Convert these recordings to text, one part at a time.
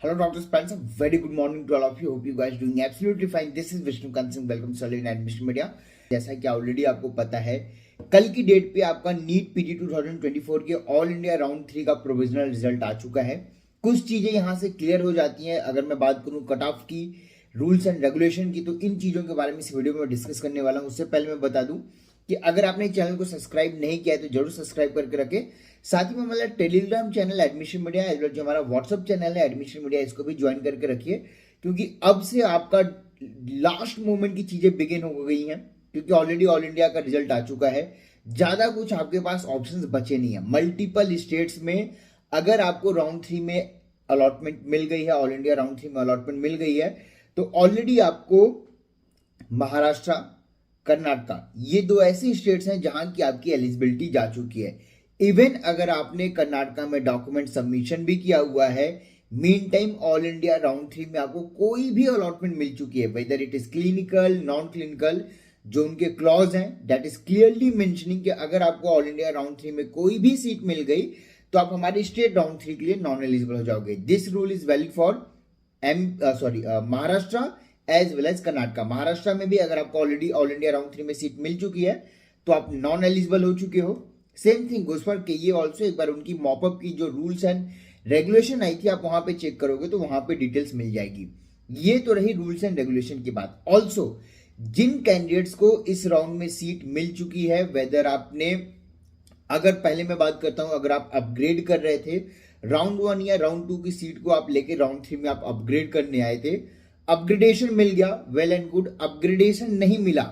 Hello, Dr. Spencer. Very good morning to all of you. Hope you guys doing absolutely fine. This is Vishnu Kansing. Welcome to Solid Admission Media. जैसा कि already आपको पता है, कल की date पे आपका नीट पीजी 2024 के ऑल इंडिया राउंड 3 का प्रोविजनल रिजल्ट आ चुका है। कुछ चीजें यहाँ से क्लियर हो जाती हैं। अगर मैं बात करूँ कट ऑफ की, रूल्स एंड रेगुलेशन की, तो इन चीजों के बारे में इस वीडियो में डिस्कस करने वाला हूँ। उससे पहले मैं बता दूं कि अगर आपने चैनल को सब्सक्राइब नहीं किया है तो जरूर सब्सक्राइब करके रखें। साथ ही में हमारा Telegram channel admission media as well जो हमारा व्हाट्सअप चैनल है एडमिशन मीडिया, इसको भी ज्वाइन करके रखिए, क्योंकि अब से आपका लास्ट मोमेंट की चीजें बिगिन हो गई हैं। क्योंकि ऑलरेडी ऑल इंडिया का रिजल्ट आ चुका है, ज्यादा कुछ आपके पास ऑप्शंस बचे नहीं है। मल्टीपल स्टेट्स में अगर आपको राउंड 3 में अलॉटमेंट मिल गई है, ऑल इंडिया राउंड 3 में अलॉटमेंट मिल गई है, तो ऑलरेडी आपको महाराष्ट्र, कर्नाटका, ये दो ऐसी स्टेट्स हैं जहां की आपकी एलिजिबिलिटी जा चुकी है। इवन अगर आपने कर्नाटका में डॉक्यूमेंट सबमिशन भी किया हुआ है, mean time all India round 3 में आपको कोई भी अलॉटमेंट मिल चुकी है, whether it is clinical, non clinical, जो उनके क्लॉज हैं दैट इज क्लियरली मेंशनिंग कि अगर आपको ऑल इंडिया राउंड 3 में कोई भी सीट मिल गई तो आप हमारे स्टेट राउंड 3 के लिए नॉन एलिजिबल हो जाओगे। This rule is valid for Maharashtra as well as Karnataka. Maharashtra में भी अगर आपको ऑलरेडी ऑल इंडिया राउंड 3 में सीट मिल चुकी है तो आप नॉन एलिजिबल हो चुके हो। सेम थिंग गोज फॉर के ये ऑल्सो। एक बार उनकी मॉपअप की जो रूल्स एंड रेगुलेशन आई थी, आप वहां पे चेक करोगे तो वहां पे डिटेल्स मिल जाएगी। ये तो रही रूल्स एंड रेगुलेशन की बात। ऑल्सो जिन कैंडिडेट्स को इस राउंड में सीट मिल चुकी है, वेदर आपने, अगर पहले मैं बात करता हूं, अगर आप अपग्रेड कर रहे थे राउंड 1 या राउंड 2 की सीट को आप लेके राउंड 3 में आप अपग्रेड करने आए थे, अपग्रेडेशन मिल गया, वेल एंड गुड। अपग्रेडेशन नहीं मिला,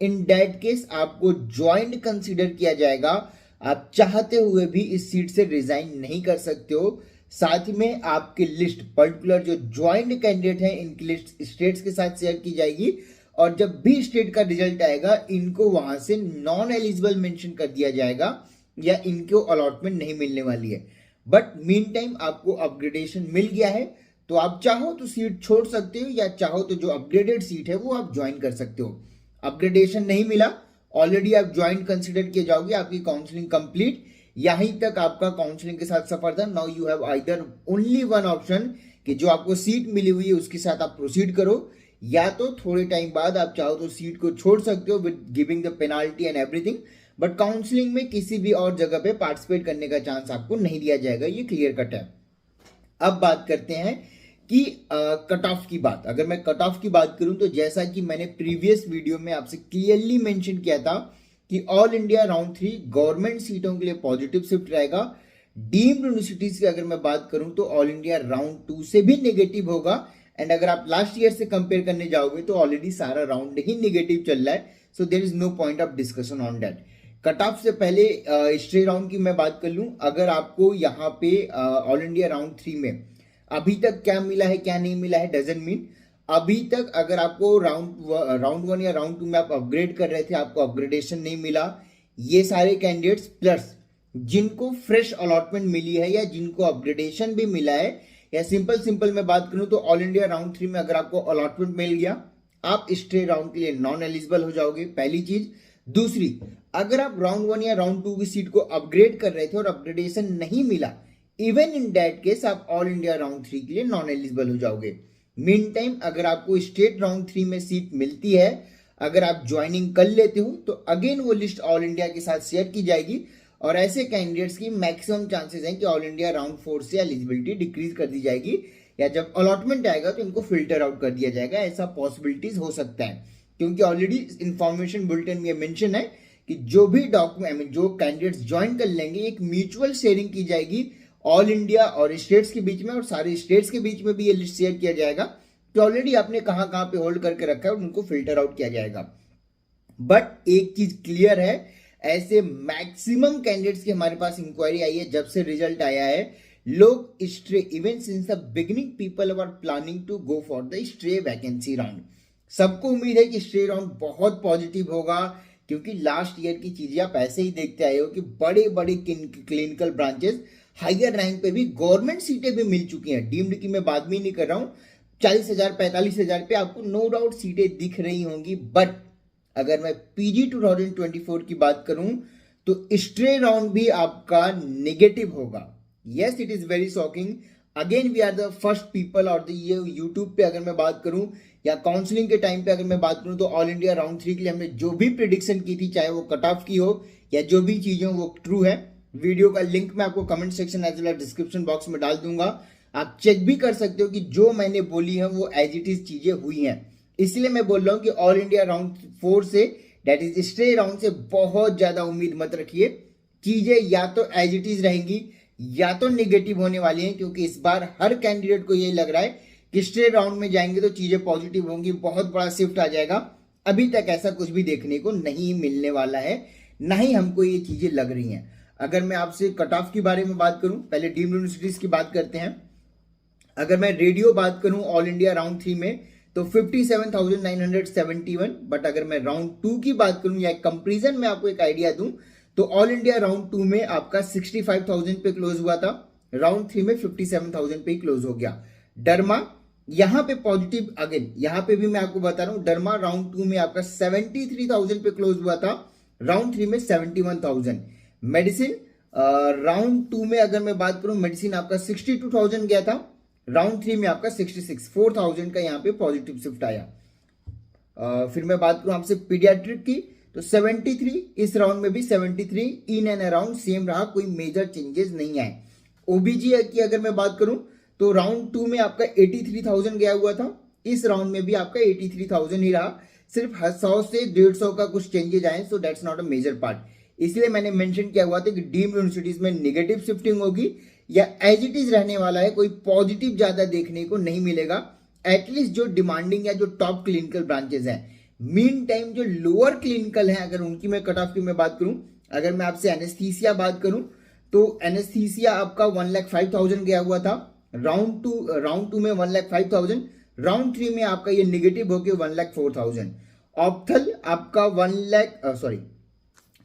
इन दैट केस आपको ज्वाइंट कंसीडर किया जाएगा। आप चाहते हुए भी इस सीट से रिजाइन नहीं कर सकते हो। साथ में आपकी लिस्ट पर्टिकुलर जो ज्वाइंट कैंडिडेट हैं इनकी लिस्ट स्टेट्स के साथ शेयर की जाएगी, और जब भी स्टेट का रिजल्ट आएगा इनको वहां से नॉन एलिजिबल मेंशन कर दिया जाएगा या इनको अलॉटमेंट नहीं मिलने वाली है। बट मीन टाइम आपको अपग्रेडेशन मिल गया है, तो आप चाहो तो सीट छोड़ सकते हो या चाहो तो जो अपग्रेडेड सीट है वो आप ज्वाइन कर सकते हो। अपग्रेडेशन नहीं मिला, ऑलरेडी आप ज्वाइन कंसीडर किए जाओगे, आपकी काउंसलिंग कंप्लीट, यहीं तक आपका काउंसलिंग के साथ सफर था। Now you have either only one option कि जो आपको सीट मिली हुई है उसके साथ आप प्रोसीड करो, या तो थोड़े टाइम बाद आप चाहो तो सीट को छोड़ सकते हो with giving the penalty and everything, but counselling में किसी भी और जगह पे पार्टिसिपेट करने का चांस आपको नहीं दिया जाएगा। ये क्लियर कट है। अब बात करते हैं कि कट ऑफ की बात। अगर मैं कट ऑफ की बात करूं तो जैसा कि मैंने प्रीवियस वीडियो में आपसे क्लियरली मेंशन किया था कि ऑल इंडिया राउंड 3 गवर्नमेंट सीटों के लिए पॉजिटिव शिफ्ट रहेगा। डीम्ड यूनिवर्सिटीज की अगर मैं बात करूं तो ऑल इंडिया राउंड 2 से भी नेगेटिव होगा। एंड अगर आप लास्ट ईयर से कंपेयर करने जाओगे तो ऑलरेडी सारा राउंड ही नेगेटिव चल रहा है, so there is no point of discussion on that. Cut off से पहले स्ट्रे राउंड की मैं बात कर लूं। अगर आपको यहाँ पे ऑल इंडिया राउंड 3 में अभी तक क्या मिला है क्या नहीं मिला है डजंट मीन। अभी तक अगर आपको राउंड 1 या राउंड 2 में आप अपग्रेड कर रहे थे, आपको अपग्रेडेशन नहीं मिला, ये सारे कैंडिडेट्स प्लस जिनको फ्रेश अलॉटमेंट मिली है या जिनको अपग्रेडेशन भी मिला है, या सिंपल मैं बात करूं तो ऑल इंडिया राउंड 3 में अगर आपको अलॉटमेंट मिल गया, आप स्ट्रे राउंड के लिए नॉन एलिजिबल हो जाओगे, पहली चीज। दूसरी, अगर आप राउंड 1 या राउंड 2 की सीट को अपग्रेड कर रहे थे और अपग्रेडेशन नहीं मिला, इवन इन दैट केस आप ऑल इंडिया राउंड 3 के लिए नॉन एलिजिबल हो जाओगे। मीन टाइम अगर आपको स्टेट राउंड 3 में सीट मिलती है, अगर आप ज्वाइनिंग कर लेते हो तो अगेन वो लिस्ट ऑल इंडिया के साथ शेयर की जाएगी, और ऐसे कैंडिडेट्स की मैक्सिमम चांसेस हैं कि ऑल इंडिया राउंड 4 से एलिजिबिलिटी डिक्रीज कर दी जाएगी, या जब अलॉटमेंट आएगा तो इनको फिल्टर आउट कर दिया जाएगा। ऐसा पॉसिबिलिटीज हो सकता है, क्योंकि ऑलरेडी इंफॉर्मेशन बुलेटिन में मेंशन है कि जो भी डॉक्यूमेंट जो कैंडिडेट्स ज्वाइन कर लेंगे, एक म्यूचुअल शेयरिंग की जाएगी ऑल इंडिया और स्टेट्स के बीच में, और सारे स्टेट्स के बीच में भी ये लिस्ट शेयर किया जाएगा कि ऑलरेडी आपने कहां कहां पे होल्ड करके रखा है, और उनको फिल्टर आउट किया जाएगा। बट एक चीज क्लियर है, ऐसे मैक्सिमम कैंडिडेट्स की हमारे पास इंक्वायरी आई है जब से रिजल्ट आया है। लोग stray, even since the beginning people are planning to go for the stray vacancy round. सबको उम्मीद है कि स्ट्रे राउंड बहुत पॉजिटिव होगा, क्योंकि लास्ट ईयर की चीजें आप ऐसे ही देखते आए हो कि बड़े बड़े क्लिनिकल ब्रांचेस हायर रैंक पे भी गवर्नमेंट सीटें भी मिल चुकी हैं। डीम्ड की मैं बात भी नहीं कर रहा हूं, 40,000 45,000 पे आपको नो डाउट सीटें दिख रही होंगी। बट अगर मैं पीजी 2024 की बात करूं तो स्ट्रे राउंड भी आपका नेगेटिव होगा। Yes, it is very shocking. Again we are the first people, और ये यूट्यूब पे अगर मैं बात करूं या काउंसलिंग के टाइम पे अगर मैं बात करूं, तो ऑल इंडिया राउंड 3 के लिए हमने जो भी प्रिडिक्शन की थी, चाहे वो कट ऑफ की हो या जो भी चीजें वो ट्रू है। वीडियो का लिंक मैं आपको comment section as well as description box में डाल दूंगा। आप चेक भी कर सकते हो कि जो मैंने बोली है वो एज इट इज चीजें हुई हैं। इसलिए मैं बोल रहा हूं कि ऑल इंडिया राउंड 4 से, दैट इज स्टे राउंड से, बहुत ज्यादा उम्मीद मत रखिए। चीजें या तो एज इट इज रहेंगी या तो निगेटिव होने वाली हैं, क्योंकि इस बार हर कैंडिडेट को यही लग रहा है कि स्टे राउंड में जाएंगे तो चीजें पॉजिटिव होंगी, बहुत बड़ा शिफ्ट आ जाएगा। अभी तक ऐसा कुछ भी देखने को नहीं मिलने वाला है, ना ही हमको ये चीजें लग रही हैं। अगर मैं आपसे कट ऑफ के बारे में बात करूं, पहले डीम्ड यूनिवर्सिटीज की बात करते हैं। अगर मैं रेडियो बात करूं ऑल इंडिया राउंड 3 में तो 57,971, बट अगर मैं राउंड 2 की बात करूं या कंपेरिजन में आपको एक आइडिया दूं, तो ऑल इंडिया राउंड 2 में आपका 65,000 पे क्लोज हुआ था, राउंड 3 में 57,000 पे क्लोज हो गया। डरमा यहां पे पॉजिटिव, अगेन यहां पे भी मैं आपको बता रहा हूं, डरमा राउंड 2 में आपका 73,000 पे क्लोज हुआ था, राउंड 3 में 71,000। मेडिसिन राउंड 2 में अगर मैं बात करूं, मेडिसिन आपका 62,000 गया था, राउंड 3 में आपका 4,000 का यहाँ पे पॉजिटिव शिफ्ट आया। फिर मैं बात करूं आपसे पीडियाट्रिक की, तो 73, इस राउंड में भी 73 इन एंड अराउंड सेम रहा, कोई मेजर चेंजेस नहीं आए। ओबीजी की अगर मैं बात करूं तो राउंड 2 में आपका 83,000 गया हुआ था, इस राउंड में भी आपका 83,000 ही रहा, सिर्फ 100 से 150 का कुछ चेंजेस आए, so that's not a major part. इसलिए मैंने मेंशन किया हुआ था कि डीम्ड यूनिवर्सिटीज में नेगेटिव शिफ्टिंग होगी या एज इट इज रहने वाला है, कोई पॉजिटिव ज्यादा देखने को नहीं मिलेगा। एटलीस्ट जो डिमांडिंग या जो टॉप क्लिनिकल ब्रांचेस हैं, मीन टाइम जो लोअर क्लिनिकल है, अगर उनकी मैं कट ऑफ की मैं बात करूं, अगर मैं आपसे एनेस्थीसिया बात करूं तो एनेस्थीसिया आपका 1,05,000 गया हुआ था, राउंड टू में 1,05,000, राउंड 3 में आपका ये निगेटिव होकर 1,04,000। ऑप्थल आपका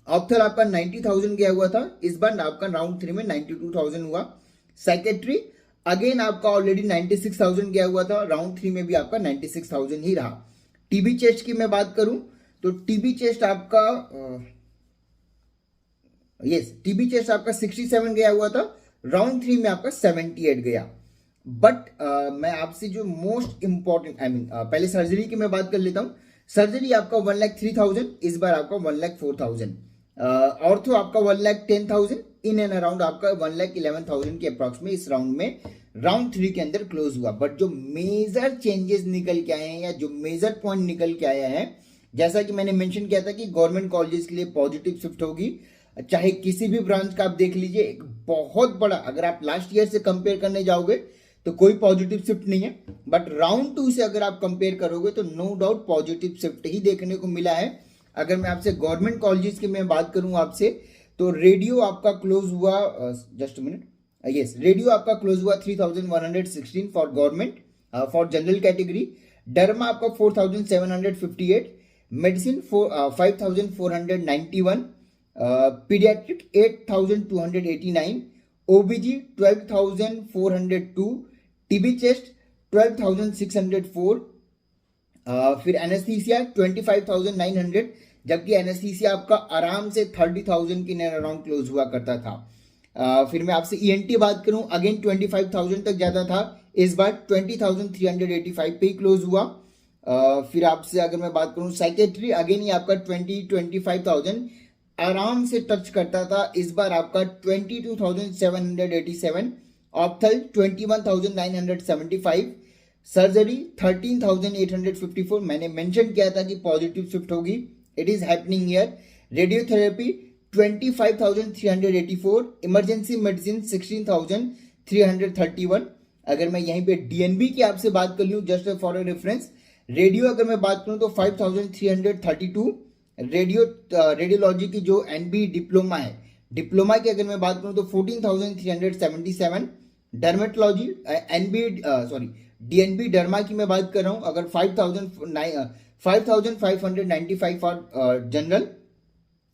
ऑप्थल आपका 90,000 गया हुआ था, इस बार आपका राउंड 3 में 92,000 हुआ। सेक्रेटरी अगेन आपका ऑलरेडी 96,000 गया हुआ था, राउंड 3 में भी आपका 96,000 ही रहा। टीबी चेस्ट की मैं बात करूं तो टीबी चेस्ट आपका टीबी चेस्ट आपका 67 गया हुआ था, राउंड 3 में आपका 78 गया। बट मैं आपसे जो मोस्ट इंपॉर्टेंट पहले सर्जरी की मैं बात कर लेता हूं। सर्जरी आपका 1,03,000, इस बार आपका 1,04,000। ऑर्थो आपका 1,10,000, इन एंड अराउंड आपका 1,11,000 के अप्रॉक्स में इस राउंड में राउंड 3 के अंदर क्लोज हुआ। बट जो मेजर चेंजेस निकल के आए हैं या जो मेजर पॉइंट निकल के आया है, जैसा कि मैंने मेंशन किया था कि गवर्नमेंट कॉलेजेस के लिए पॉजिटिव शिफ्ट होगी, चाहे किसी भी ब्रांच का आप देख लीजिए, एक बहुत बड़ा, अगर आप लास्ट ईयर से कंपेयर करने जाओगे तो कोई पॉजिटिव शिफ्ट नहीं है, बट राउंड 2 से अगर आप कंपेयर करोगे तो नो डाउट पॉजिटिव शिफ्ट ही देखने को मिला है। अगर मैं आपसे गवर्नमेंट कॉलेजेस की मैं बात करूं आपसे, तो रेडियो आपका क्लोज हुआ, जस्ट मिनट, रेडियो आपका क्लोज हुआ 3,116 for government, for general category. Derma आपका 4,758, मेडिसिन 5,491, पीडियाट्रिक 8,289, ओबीजी 12,402, टीबी चेस्ट 12,604, फिर एनेस्थीसिया 25,900, जबकि एनेस्थीसिया आपका आराम से 30,000 के नियर अराउंड क्लोज हुआ करता था। फिर मैं आपसे ईएनटी बात करूं, अगेन 25,000 तक जाता था, इस बार 20,385 पे क्लोज हुआ। फिर आपसे अगर मैं बात करूं साइकेट्री, अगेन ये आपका 25,000 आराम से टच करता था, इस बार आपका 22,787। ऑप्थल 21,975, सर्जरी 13,854। मैंने मेंशन किया था कि पॉजिटिव शिफ्ट होगी, it is happening here. Radiotherapy 25,384, emergency medicine 16,331। अगर मैं यहीं पे डीएनबी की आपसे बात कर लूं, जस्ट फॉर रेफरेंस, रेडियो अगर मैं बात करूं तो 5,332, रेडियोलॉजी की जो एनबी डिप्लोमा है, डिप्लोमा की अगर मैं बात करूं तो 14,377। डर्मेटोलॉजी डीएनबी डर्मा की मैं बात कर रहा हूं, अगर 5,595 फॉर जनरल।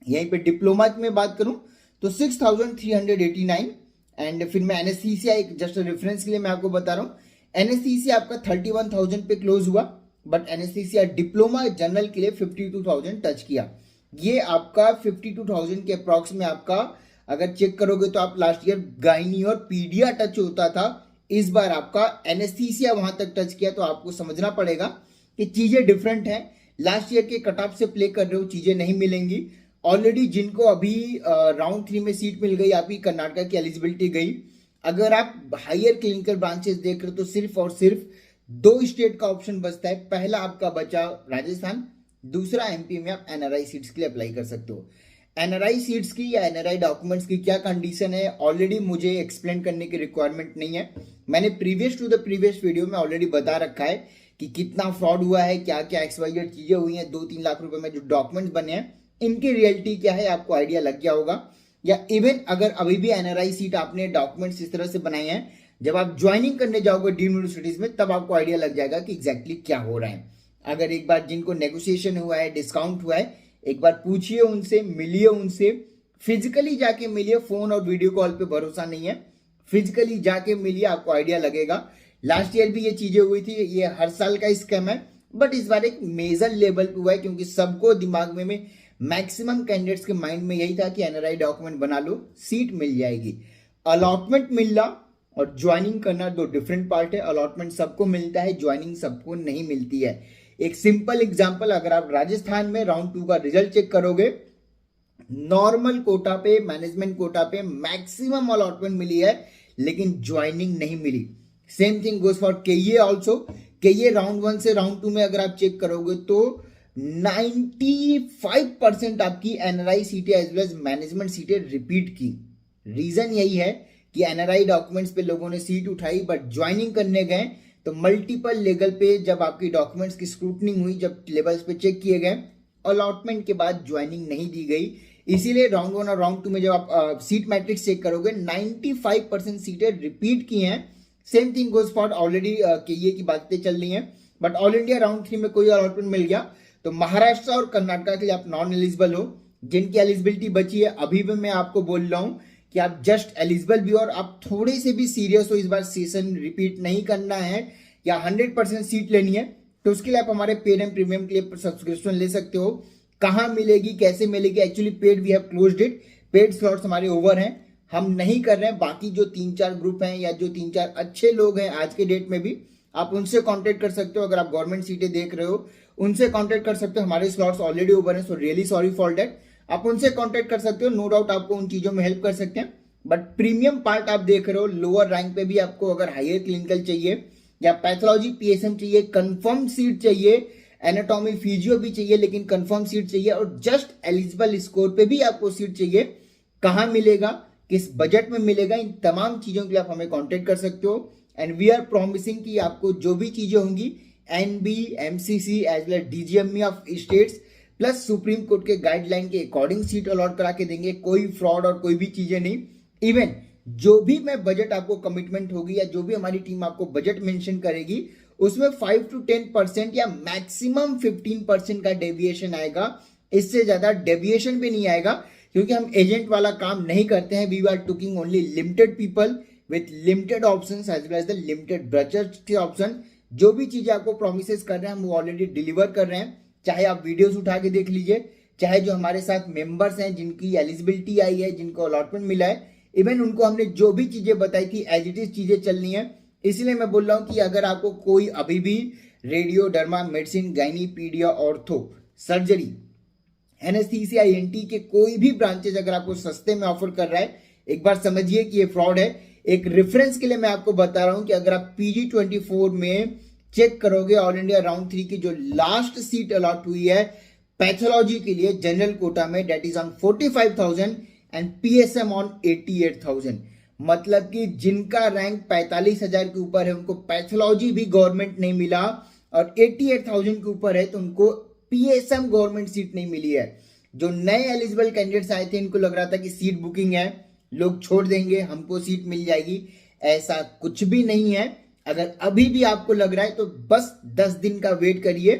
यहीं पे डिप्लोमा की मैं बात करूं तो 6,389। एंड फिर मैं एनेस्थीसिया, एक जस्ट रेफरेंस के लिए मैं आपको बता रहा हूं, एनेस्थीसिया आपका 31,000 पे क्लोज हुआ, बट एनेस्थीसिया डिप्लोमा जनरल के लिए 52,000 टच किया। ये आपका 52,000 के अप्रॉक्स में आपका अगर चेक करोगे तो आप लास्ट ईयर गाइनी और पीडिया टच होता था, इस बार आपका एनेस्थीसिया वहां तक टच किया, तो आपको समझना पड़ेगा कि चीजें डिफरेंट हैं। लास्ट ईयर के कट ऑफ से प्ले कर रहे हो, चीजें नहीं मिलेंगी। ऑलरेडी जिनको अभी राउंड 3 में सीट मिल गई, आपकी कर्नाटका की एलिजिबिलिटी गई। अगर आप हायर क्लिनिकल ब्रांचेस देख रहे हो तो सिर्फ और सिर्फ 2 स्टेट का ऑप्शन बचता है। पहला आपका बचा राजस्थान, दूसरा एमपी में आप एनआरआई सीट्स के लिए अप्लाई कर सकते हो। एनआरआई सीट्स की या एनआरआई डॉक्यूमेंट्स की क्या कंडीशन है, ऑलरेडी मुझे एक्सप्लेन करने की रिक्वायरमेंट नहीं है। मैंने previous to the previous video में ऑलरेडी बता रखा है कि कितना फ्रॉड हुआ है, क्या क्या XYZ चीजें हुई हैं। 2-3 लाख रुपए में जो डॉक्यूमेंट्स बने हैं, इनकी रियलिटी क्या है, आपको आइडिया लग गया होगा। या इवन अगर अभी भी एनआरआई सीट आपने डॉक्यूमेंट्स इस तरह से बनाए हैं, जब आप ज्वाइनिंग करने जाओगे डीम्ड यूनिवर्सिटीज में, तब आपको आइडिया लग जाएगा कि एग्जैक्टली क्या हो रहा है। अगर एक बार जिनको नेगोशिएशन हुआ है, डिस्काउंट हुआ है, एक बार पूछिए उनसे, मिलिए उनसे, फिजिकली जाके मिलिए। फोन और वीडियो कॉल पे भरोसा नहीं है, फिजिकली जाके मिलिए, आपको आइडिया लगेगा। लास्ट ईयर भी ये चीजें हुई थी, ये हर साल का स्कैम है, बट इस बार एक मेजर लेवल पे हुआ है, क्योंकि सबको दिमाग में मैक्सिमम कैंडिडेट्स के माइंड में यही था कि एनआरआई डॉक्यूमेंट बना लो, सीट मिल जाएगी। अलॉटमेंट मिलना और ज्वाइनिंग करना 2 डिफरेंट पार्ट है। अलॉटमेंट सबको मिलता है, ज्वाइनिंग सबको नहीं मिलती है। एक सिंपल एग्जांपल, अगर आप राजस्थान में राउंड 2 का रिजल्ट चेक करोगे, नॉर्मल कोटा पे, मैनेजमेंट कोटा पे मैक्सिमम अलॉटमेंट मिली है, लेकिन ज्वाइनिंग नहीं मिली। सेम थिंग गोज फॉर केए ऑल्सो। केए राउंड 1 से राउंड 2 में अगर आप चेक करोगे तो 95% आपकी एनआरआई सीटें एज वेल एज मैनेजमेंट सीटें रिपीट की। रीजन यही है कि एनआरआई डॉक्यूमेंट्स पे लोगों ने सीट उठाई, बट ज्वाइनिंग करने गए तो मल्टीपल लेवल पे जब आपकी डॉक्यूमेंट्स की स्क्रूटनिंग हुई, जब लेवल्स पे चेक किए गए, अलॉटमेंट के बाद ज्वाइनिंग नहीं दी गई। इसीलिए राउंड 1 और राउंड 2 में जब आप सीट मैट्रिक्स चेक करोगे, 95% सीटें रिपीट की हैं। Same thing goes for already केए की बातें चल रही हैं, बट ऑल इंडिया राउंड 3 में कोई अलॉटमेंट मिल गया तो महाराष्ट्र और कर्नाटका के लिए आप नॉन एलिजिबल हो। जिनकी एलिजिबिलिटी बची है, अभी भी मैं आपको बोल रहा हूं कि आप जस्ट एलिजिबल भी हो और आप थोड़े से भी सीरियस हो, इस बार सेशन रिपीट नहीं करना है या 100% सीट लेनी है, तो उसके लिए आप हमारे पेड एंड प्रीमियम के लिए सब्सक्रिप्शन ले सकते हो। कहां मिलेगी, कैसे मिलेगी? Actually paid we have closed it, paid slots हमारे ओवर हैं, हम नहीं कर रहे हैं। बाकी जो 3-4 ग्रुप हैं या जो 3-4 अच्छे लोग हैं आज के डेट में भी, आप उनसे कांटेक्ट कर सकते हो। अगर आप गवर्नमेंट सीटें देख रहे हो, उनसे कांटेक्ट कर सकते हो। हमारे स्लॉट्स ऑलरेडी ओवर हैं, so really sorry for that. आप उनसे कांटेक्ट कर सकते हो, नो डाउट आपको उन चीजों में हेल्प कर सकते हैं। बट प्रीमियम पार्ट आप देख रहे हो, लोअर रैंक पे भी आपको अगर हायर क्लिनिकल चाहिए या पैथोलॉजी पीएसएम चाहिए, कंफर्म सीट चाहिए, एनाटॉमी फिजियो भी चाहिए लेकिन कंफर्म सीट चाहिए, और जस्ट एलिजिबल स्कोर पे भी आपको सीट चाहिए, कहां मिलेगा, किस बजट में मिलेगा, इन तमाम चीजों के लिए आप हमें कांटेक्ट कर सकते हो। एंड वी आर प्रॉमिसिंग कि आपको जो भी चीजें होंगी, NB, MCC as well DGME of states plus supreme court के गाइडलाइन के अकॉर्डिंग सीट अलॉट करा के देंगे। कोई फ्रॉड और कोई भी चीजें नहीं। इवन जो भी मैं बजट आपको कमिटमेंट होगी या जो भी हमारी टीम आपको बजट मेंशन करेगी, उसमें 5 to 10% या मैक्सिमम 15% का डेविएशन आएगा। इससे ज्यादा डेविएशन भी नहीं आएगा, क्योंकि हम एजेंट वाला काम नहीं करते हैं। We are talking only limited people with limited options as well as the limited budget के ऑप्शन। जो भी चीजें आपको प्रोमिसेस कर रहे हैं, हम वो ऑलरेडी डिलीवर कर रहे हैं। चाहे आप वीडियोस उठा के देख लीजिए, चाहे जो हमारे साथ मेंबर्स हैं जिनकी एलिजिबिलिटी आई है, जिनको अलॉटमेंट मिला है, इवन उनको हमने जो भी चीजें बताई थी एज इट इज चीजें चलनी है। इसलिए मैं बोल रहा हूं कि अगर आपको कोई अभी भी radio, derma, medicine, gynae, paedia, ortho, surgery, anaesthesia, ENT के कोई भी ब्रांचेज अगर आपको सस्ते में ऑफर कर रहा है, एक बार समझिए कि ये फ्रॉड है। एक रेफरेंस के लिए मैं आपको बता रहा हूं कि अगर आप PG24 में चेक करोगे, ऑल इंडिया राउंड 3 की जो लास्ट सीट अलॉट हुई है पैथोलॉजी के लिए जनरल कोटा में, that is on 45,000 and PSM on 88,000। मतलब कि जिनका रैंक 45,000 के ऊपर है उनको पैथोलॉजी भी गवर्नमेंट नहीं मिला, और 88,000 के ऊपर है तो उनको पीएसएम गवर्नमेंट सीट नहीं मिली है। जो नए एलिजिबल कैंडिडेट्स आए थे, इनको लग रहा था कि सीट बुकिंग है, लोग छोड़ देंगे, हमको सीट मिल जाएगी। ऐसा कुछ भी नहीं है। अगर अभी भी आपको लग रहा है तो बस 10 दिन का वेट करिए।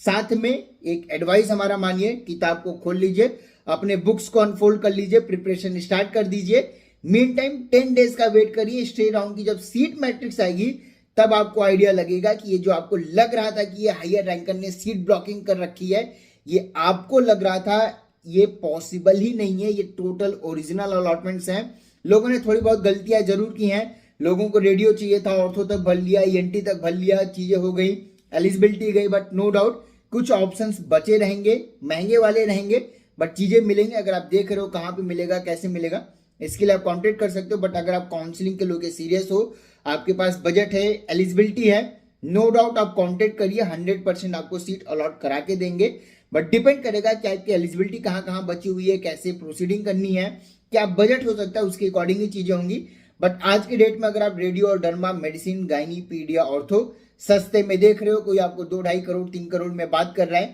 साथ में एक एडवाइस हमारा मानिए, किताब को खोल लीजिए, अपने बुक्स को अनफोल्ड कर लीजिए, प्रिपरेशन स्टार्ट कर दीजिए। मीन टाइम 10 डेज का वेट करिए। स्टे राउंड की जब सीट मैट्रिक्स आएगी तब आपको आइडिया लगेगा कि ये जो आपको लग रहा था कि ये हायर रैंकर ने सीट ब्लॉकिंग कर रखी है, ये आपको लग रहा था, ये पॉसिबल ही नहीं है। ये टोटल ओरिजिनल अलॉटमेंट्स हैं। लोगों ने थोड़ी बहुत गलतियां जरूर की हैं, लोगों को रेडियो चाहिए था, ऑर्थो तक भर लिया, ईएनटी तक भर लिया, चीजें हो गई, एलिजिबिलिटी गई, बट नो डाउट कुछ ऑप्शंस बचे रहेंगे, महंगे वाले रहेंगे, बट चीजें मिलेंगे। अगर आप देख रहे हो कहाँ पे मिलेगा, कैसे मिलेगा, इसके लिए आप कॉन्टेक्ट कर सकते हो। बट अगर आप काउंसलिंग के लोग सीरियस हो, आपके पास बजट है, एलिजिबिलिटी है, नो डाउट आप कॉन्टेक्ट करिए, 100% आपको सीट अलॉट करा के देंगे। बट डिपेंड करेगा कि आपकी एलिजिबिलिटी कहाँ कहाँ बची हुई है, कैसे प्रोसीडिंग करनी है, क्या बजट हो सकता है, उसके अकॉर्डिंग ही चीजें होंगी। बट आज के डेट में अगर आप रेडियो और derma, medicine, gynae, paedia, ortho सस्ते में देख रहे हो, कोई आपको 2-2.5 करोड़ 3 करोड़ में बात कर रहा है,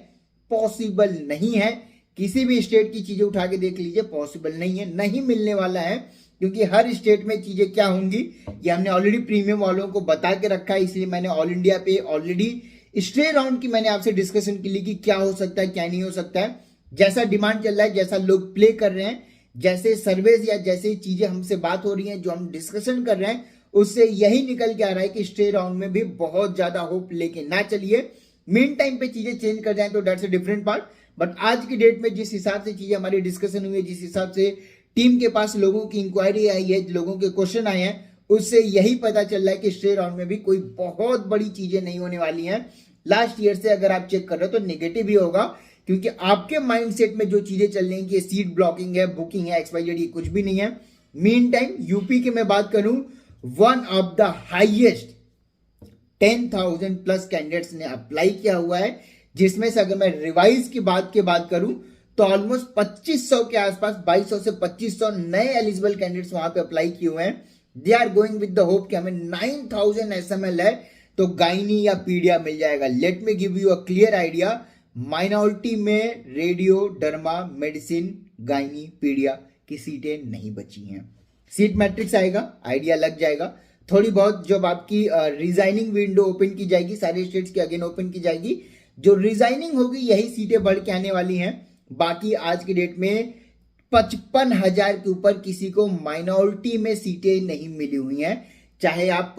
पॉसिबल नहीं है। किसी भी स्टेट की चीजें उठा के देख लीजिए, पॉसिबल नहीं है, नहीं मिलने वाला है, क्योंकि हर स्टेट में चीजें क्या होंगी ये हमने ऑलरेडी प्रीमियम वालों को बता के रखा है। इसलिए मैंने ऑल इंडिया पे ऑलरेडी स्टे राउंड की मैंने आपसे डिस्कशन के लिए कि क्या हो सकता है, क्या नहीं हो सकता है, जैसा डिमांड चल रहा है, जैसा लोग प्ले कर रहे हैं, जैसे सर्वेज या जैसे चीजें हमसे बात हो रही हैं, जो हम डिस्कशन कर रहे हैं, उससे यही निकल के आ रहा है कि स्टे राउंड में भी बहुत ज्यादा होप लेके ना चलिए। मेन टाइम पे चीजें चेंज कर जाए तो that's a different part. But आज की डेट में जिस हिसाब से चीजें हमारी डिस्कशन हुई है, जिस हिसाब से टीम के पास लोगों की इंक्वायरी आई है, लोगों के क्वेश्चन आए हैं, उससे यही पता चल रहा है कि स्टे राउंड में भी कोई बहुत बड़ी चीजें नहीं होने वाली हैं। लास्ट ईयर से अगर आप चेक कर रहे हो तो नेगेटिव ही होगा, क्योंकि आपके माइंडसेट में जो चीजें चल रही हैं कि सीट ब्लॉकिंग है, बुकिंग है, XYZ, कुछ भी नहीं है। मीन टाइम यूपी के मैं बात करूं, one of the highest 10,000 plus candidates ने अप्लाई किया हुआ है, जिसमें से अगर मैं रिवाइज की बात करूं तो ऑलमोस्ट 2500 के आसपास, 2200 से 2500 नए एलिजिबल कैंडिडेट्स वहां पे अप्लाई किए हुए हैं। They are going with the hope कि हमें 9000 SML है तो गायनी या पीडिया मिल जाएगा। Let me give you a clear idea, minority में रेडियो, डर्मा, मेडिसिन, गायनी, पीडिया की सीटें नहीं बची हैं। सीट मैट्रिक्स आएगा, आइडिया लग जाएगा। थोड़ी बहुत जब आपकी रिजाइनिंग विंडो ओपन की जाएगी, सारे स्टेट्स की अगेन ओपन की जाएगी, जो रिजाइनिंग होगी यही सीटें बढ़ के आने वाली हैं। बाकी आज की डेट में 55,000 के ऊपर किसी को माइनॉरिटी में सीटें नहीं मिली हुई हैं। चाहे आप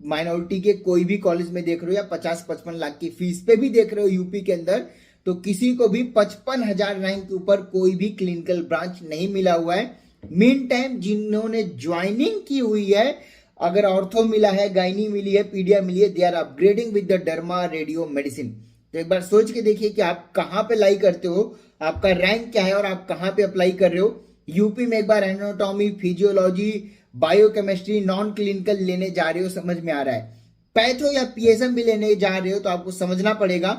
माइनॉरिटी के कोई भी कॉलेज में देख रहे हो या 50-55 लाख की फीस पे भी देख रहे हो यूपी के अंदर, तो किसी को भी 55,000 रैंक के ऊपर कोई भी क्लिनिकल ब्रांच नहीं मिला हुआ है। मीन टाइम जिन्होंने ज्वाइनिंग की हुई है, अगर ऑर्थो मिला है, गायनी मिली है, पीडिया मिली है, they are upgrading with the derma, radio, medicine. तो एक बार सोच के देखिए कि आप कहां पे लाई करते हो, आपका रैंक क्या है और आप कहां पे अप्लाई कर रहे हो। यूपी में एक बार anatomy, physiology, biochemistry, non clinical लेने जा रहे हो, समझ में आ रहा है। पैथो या PSM भी लेने जा रहे हो तो आपको समझना पड़ेगा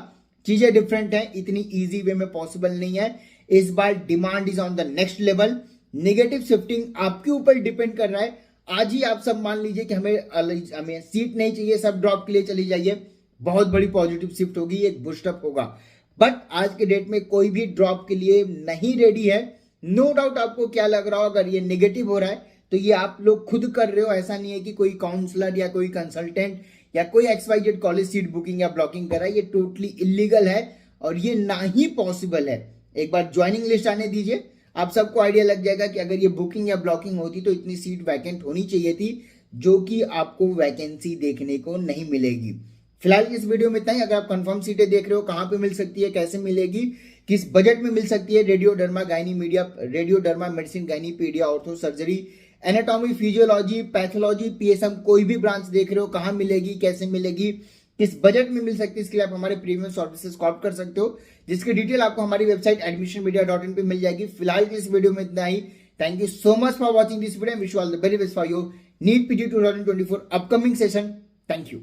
चीजें डिफरेंट है, इतनी इजी वे में पॉसिबल नहीं है। इस बार demand is on the next level. Negative shifting आपके ऊपर डिपेंड कर रहा है। आज ही आप सब मान लीजिए कि हमें सीट नहीं चाहिए, सब ड्रॉप के लिए चली जाइए, बहुत बड़ी पॉजिटिव शिफ्ट होगी, एक बूस्टअप होगा। बट आज के डेट में कोई भी ड्रॉप के लिए नहीं रेडी है। नो डाउट आपको क्या लग रहा हो, अगर ये नेगेटिव हो रहा है तो ये आप लोग खुद कर रहे हो, ऐसा नहीं है कि कोई काउंसलर या कोई कंसल्टेंट या कोई XYZ कॉलेज सीट बुकिंग या ब्लॉकिंग कर रहा है। ये टोटली इलीगल है और ये ना ही पॉसिबल है। एक बार ज्वाइनिंग लिस्ट आने दीजिए, आप सबको आइडिया लग जाएगा कि अगर ये बुकिंग या ब्लॉकिंग होती तो इतनी सीट वैकेंट होनी चाहिए थी, जो कि आपको वैकेंसी देखने को नहीं मिलेगी। फिलहाल इस वीडियो में इतना ही। अगर आप कंफर्म सीटें देख रहे हो, कहां पे मिल सकती है, कैसे मिलेगी, किस बजट में मिल सकती है, radio, derma, gynae, media, radio, derma, medicine, gynae, paedia, ortho, surgery, anatomy, physiology, pathology, PSM, कोई भी ब्रांच देख रहे हो, कहां मिलेगी, कैसे मिलेगी, किस बजट में मिल सकती है, इसके लिए आप हमारे प्रीमियम सर्विसेज को ऑप्ट कर सकते हो, जिसकी डिटेल आपको हमारी वेबसाइट admissionmedia.in पे मिल जाएगी। फिलहाल इस वीडियो में इतना ही। Thank you so much for watching this video. Wish you all the very best for your NEET PG 2024 upcoming session. Thank you.